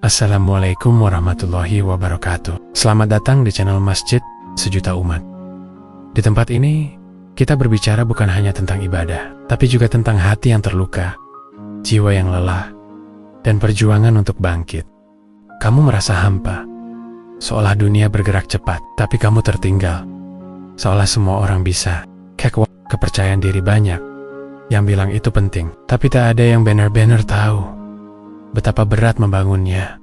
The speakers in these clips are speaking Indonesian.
Assalamualaikum warahmatullahi wabarakatuh. Selamat datang di channel Masjid Sejuta Umat. Di tempat ini, kita berbicara bukan hanya tentang ibadah, tapi juga tentang hati yang terluka, jiwa yang lelah, dan perjuangan untuk bangkit. Kamu merasa hampa, seolah dunia bergerak cepat, tapi kamu tertinggal. Seolah semua orang bisa. Kepercayaan diri banyak yang bilang itu penting, tapi tak ada yang benar-benar tahu betapa berat membangunnya.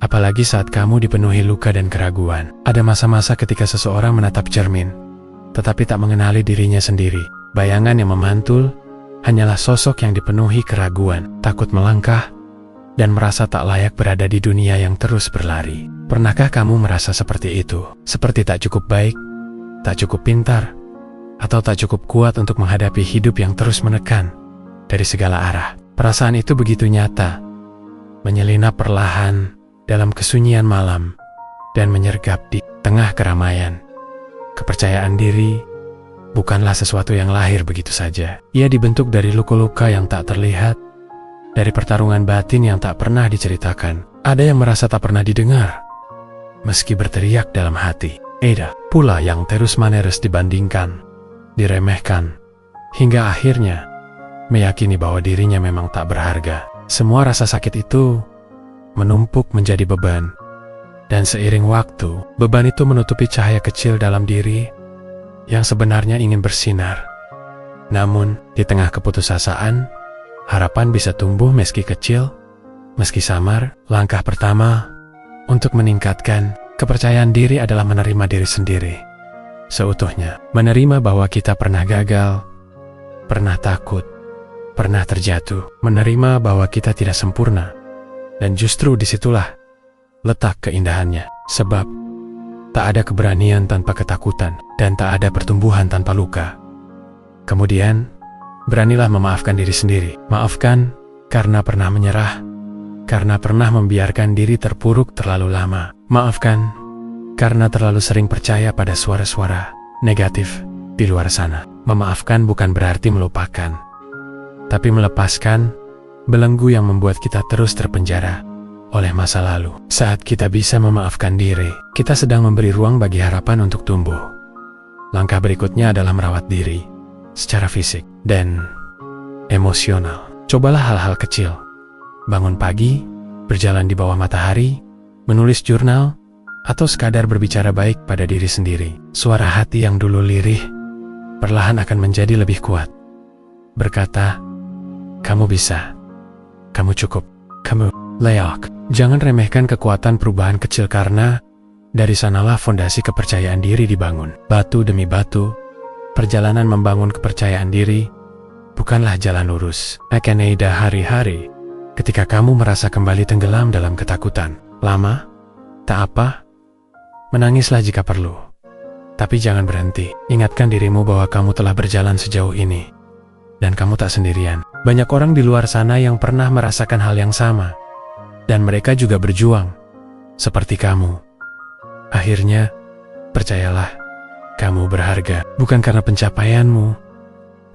Apalagi saat kamu dipenuhi luka dan keraguan. Ada masa-masa ketika seseorang menatap cermin, tetapi tak mengenali dirinya sendiri. Bayangan yang memantul hanyalah sosok yang dipenuhi keraguan, takut melangkah, dan merasa tak layak berada di dunia yang terus berlari. Pernahkah kamu merasa seperti itu? Seperti tak cukup baik, tak cukup pintar, atau tak cukup kuat untuk menghadapi hidup yang terus menekan dari segala arah. Perasaan itu begitu nyata, menyelinap perlahan dalam kesunyian malam dan menyergap di tengah keramaian. Kepercayaan diri bukanlah sesuatu yang lahir begitu saja. Ia dibentuk dari luka-luka yang tak terlihat, dari pertarungan batin yang tak pernah diceritakan. Ada yang merasa tak pernah didengar, meski berteriak dalam hati. Ada pula yang terus-menerus dibandingkan, diremehkan, hingga akhirnya meyakini bahwa dirinya memang tak berharga. Semua rasa sakit itu menumpuk menjadi beban, dan seiring waktu, beban itu menutupi cahaya kecil dalam diri yang sebenarnya ingin bersinar. Namun, di tengah keputusasaan, harapan bisa tumbuh meski kecil, meski samar. Langkah pertama untuk meningkatkan kepercayaan diri adalah menerima diri sendiri seutuhnya. Menerima bahwa kita pernah gagal, pernah takut, pernah terjatuh. Menerima bahwa kita tidak sempurna. Dan justru disitulah letak keindahannya. Sebab tak ada keberanian tanpa ketakutan, dan tak ada pertumbuhan tanpa luka. Kemudian, beranilah memaafkan diri sendiri. Maafkan karena pernah menyerah, karena pernah membiarkan diri terpuruk terlalu lama. Maafkan karena terlalu sering percaya pada suara-suara negatif di luar sana. Memaafkan bukan berarti melupakan, tapi melepaskan belenggu yang membuat kita terus terpenjara oleh masa lalu. Saat kita bisa memaafkan diri, kita sedang memberi ruang bagi harapan untuk tumbuh. Langkah berikutnya adalah merawat diri secara fisik dan emosional. Cobalah hal-hal kecil. Bangun pagi, berjalan di bawah matahari, menulis jurnal, atau sekadar berbicara baik pada diri sendiri. Suara hati yang dulu lirih perlahan akan menjadi lebih kuat, berkata, "Kamu bisa, kamu cukup, kamu layak." Jangan remehkan kekuatan perubahan kecil, karena dari sanalah fondasi kepercayaan diri dibangun. Batu demi batu, perjalanan membangun kepercayaan diri bukanlah jalan lurus. Akan ada hari-hari ketika kamu merasa kembali tenggelam dalam ketakutan. Lama? Tak apa. Menangislah jika perlu. Tapi jangan berhenti. Ingatkan dirimu bahwa kamu telah berjalan sejauh ini. Dan kamu tak sendirian. Banyak orang di luar sana yang pernah merasakan hal yang sama. Dan mereka juga berjuang seperti kamu. Akhirnya, percayalah, kamu berharga. Bukan karena pencapaianmu,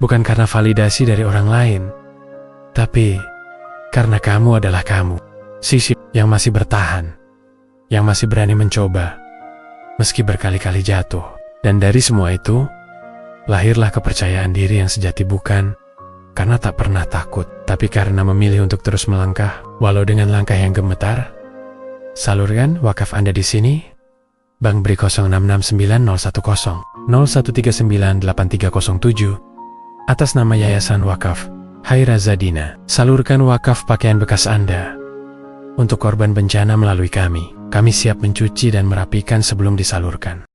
bukan karena validasi dari orang lain, tapi karena kamu adalah kamu. Sisi yang masih bertahan, yang masih berani mencoba, meski berkali-kali jatuh. Dan dari semua itu, lahirlah kepercayaan diri yang sejati, bukan karena tak pernah takut, tapi karena memilih untuk terus melangkah, walau dengan langkah yang gemetar. Salurkan wakaf Anda di sini. Bank BRI 06690100 01398307 atas nama Yayasan Wakaf Khairazadina. Salurkan wakaf pakaian bekas Anda untuk korban bencana melalui kami. Kami siap mencuci dan merapikan sebelum disalurkan.